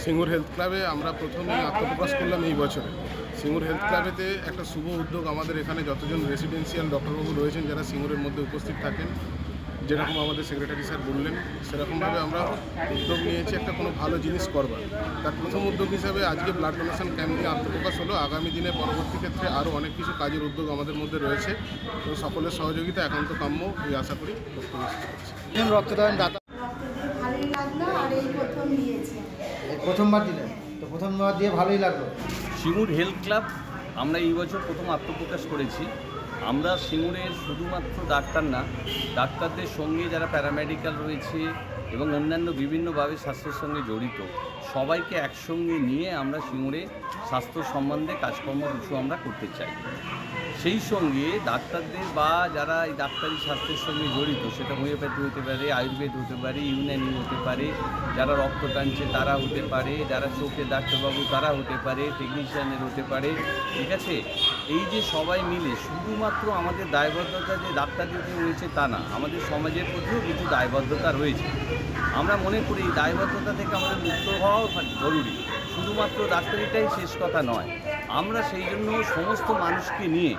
Singur health ক্লাবে আমরা প্রথমেই আত্মপ্রকাশ করলাম এই বছরে। সিঙ্গুর হেলথ ক্লাবেতে একটা শুভ উদ্যোগ, আমাদের এখানে যতজন রেসিডেন্সিয়াল ডক্টরবাবু রয়েছেন যারা সিঙ্গুরের মধ্যে উপস্থিত থাকেন, যেরকম আমাদের সেক্রেটারি স্যার বললেন সেরকমভাবে আমরা উদ্যোগ নিয়েছি একটা কোনো ভালো জিনিস করবার। তার প্রথম উদ্যোগ হিসাবে আজকে ব্লাড ডোনেশন ক্যাম্প নিয়ে আত্মপ্রকাশ হলো। আগামী দিনে পরবর্তী ক্ষেত্রে আরও অনেক কিছু কাজের উদ্যোগ আমাদের মধ্যে রয়েছে, তো সকলের সহযোগিতা একান্ত কাম্য, এই আশা করি রক্তদান দাতা ভালোই লাগলো আর এই প্রথম দিয়েছি। প্রথমবার দিলেন, তো প্রথমবার দিয়ে ভালোই লাগলো। সিঙ্গুর হেলথ ক্লাব আমরা এই বছর প্রথম আত্মপ্রকাশ করেছি। আমরা সিঙ্গুরের শুধুমাত্র ডাক্তার না, ডাক্তারদের সঙ্গে যারা প্যারামেডিক্যাল রয়েছে এবং অন্যান্য বিভিন্নভাবে স্বাস্থ্যের সঙ্গে জড়িত সবাইকে একসঙ্গে নিয়ে আমরা সিঙ্গুরে স্বাস্থ্য সম্বন্ধে কাজকর্ম কিছু আমরা করতে চাই। সেই সঙ্গে ডাক্তারদের বা যারা এই ডাক্তারি স্বাস্থ্যের সঙ্গে জড়িত, সেটা হোমিওপ্যাথি হতে পারে, আয়ুর্বেদ হতে পারে, ইউনানি হতে পারে, যারা রক্ত টানছে তারা হতে পারে, যারা চোখে ডাক্তারবাবু তারা হতে পারে, টেকনিশিয়ানের হতে পারে, ঠিক আছে। এই যে সবাই মিলে শুধুমাত্র আমাদের দায়বদ্ধতা যে ডাক্তারদের রয়েছে তা না, আমাদের সমাজের প্রতিও কিছু দায়বদ্ধতা রয়েছে। আমরা মনে করি এই দায়বদ্ধতা থেকে আমাদের মুক্ত হওয়াও জরুরি, শুধুমাত্র ডাক্তারিটাই শেষ কথা নয়। আমরা সেই জন্য সমস্ত মানুষকে নিয়ে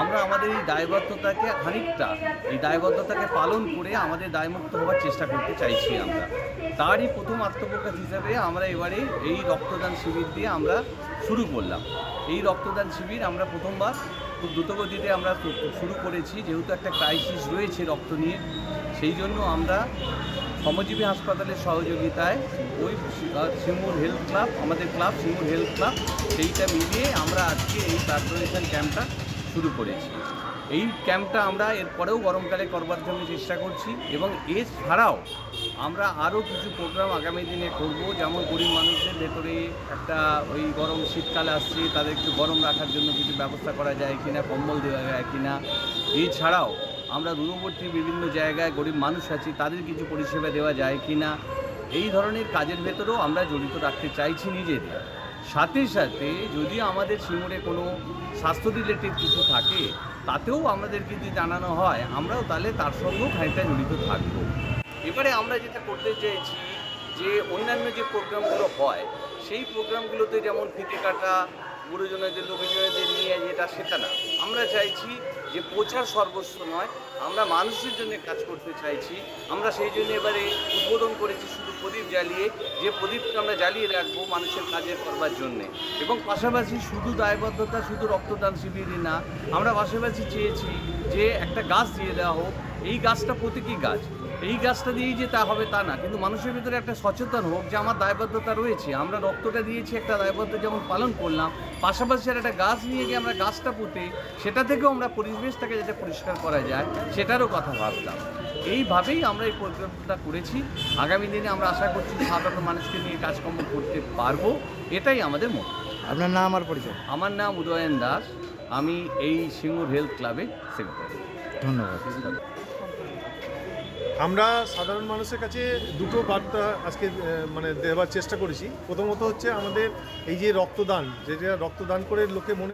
আমরা আমাদের এই দায়বদ্ধতাকে খানিকটা, এই দায়বদ্ধতাকে পালন করে আমাদের দায়মুক্ত হওয়ার চেষ্টা করতে চাইছি আমরা। তারই প্রথম আত্মপ্রকাশ হিসাবে আমরা এবারে এই রক্তদান শিবির দিয়ে আমরা শুরু করলাম। এই রক্তদান শিবির আমরা প্রথমবার খুব দ্রুতগতিতে আমরা শুরু করেছি, যেহেতু একটা ক্রাইসিস রয়েছে রক্ত নিয়ে। সেই জন্য আমরা শ্রমজীবী হাসপাতালের সহযোগিতায় ওই সিঙ্গুর হেলথ ক্লাব, আমাদের ক্লাব সিঙ্গুর হেলথ ক্লাব, সেইটা মিলিয়ে আমরা আজকে এই ব্লাড ডোনেশন ক্যাম্পটা শুরু করেছি। এই ক্যাম্পটা আমরা এরপরেও গরমকালে করবার জন্য চেষ্টা করছি এবং এছাড়াও আমরা আরও কিছু প্রোগ্রাম আগামী দিনে করব। যেমন গরিব মানুষদের ভেতরে একটা ওই গরম শীতকাল আসছে, তাদের একটু গরম রাখার জন্য কিছু ব্যবস্থা করা যায় কিনা, কম্বল দেওয়া যায় কিনা। এছাড়াও আমরা দূরবর্তী বিভিন্ন জায়গায় গরিব মানুষ আছি, তাদের কিছু পরিষেবা দেওয়া যায় কি না, এই ধরনের কাজের ভেতরেও আমরা জড়িত রাখতে চাইছি নিজেদের। সাথে সাথে যদি আমাদের সিঙ্গুরে কোনো স্বাস্থ্য রিলেটেড কিছু থাকে তাতেও আমাদেরকে যদি জানানো হয়, আমরাও তাহলে তার সঙ্গেও খানিকটা জড়িত থাকব। এবারে আমরা যেটা করতে চেয়েছি যে অন্যান্য যে প্রোগ্রামগুলো হয় সেই প্রোগ্রামগুলোতে যেমন ফিতে কাটা, গুরুজনদের লোকজনদের নিয়ে যেটা সেটা না, আমরা চাইছি যে প্রচার সর্বস্ব নয়, আমরা মানুষের জন্য কাজ করতে চাইছি। আমরা সেই জন্য এবারে উদ্বোধন করেছি শুধু প্রদীপ জ্বালিয়ে, যে প্রদীপটা আমরা জ্বালিয়ে রাখবো মানুষের কাজের করবার জন্যে। এবং পাশাপাশি শুধু দায়বদ্ধতা শুধু রক্তদান শিবিরই না, আমরা পাশাপাশি চেয়েছি যে একটা গাছ দিয়ে দেওয়া হোক। এই গাছটা প্রতীকী গাছ, এই গাছটা দিয়েই যে তা হবে তা না, কিন্তু মানুষের ভিতরে একটা সচেতন হোক যে আমার দায়বদ্ধতা রয়েছে। আমরা রক্তটা দিয়েছি, একটা দায়বদ্ধতা যেমন পালন করলাম, পাশাপাশি আর একটা গাছ নিয়ে গিয়ে আমরা গাছটা পুঁতে সেটা থেকেও আমরা পরিবেশটাকে যাতে পরিষ্কার করা যায় সেটারও কথা ভাবলাম। এইভাবেই আমরা এই প্রোগ্রামটা করেছি। আগামী দিনে আমরা আশা করছি সাধারণ মানুষকে নিয়ে কাজকর্ম করতে পারবো, এটাই আমাদের মত। আপনার নাম আর পরিচয়? আমার নাম উদয়ন দাস, আমি এই সিঙ্গুর হেলথ ক্লাবের সেক্রেটারি। ধন্যবাদ। আমরা সাধারণ মানুষের কাছে দুটো বার্তা আজকে দেওয়ার চেষ্টা করেছি। প্রথমত হচ্ছে আমাদের এই যে রক্তদান, যেটা রক্তদান করে লোকে মনে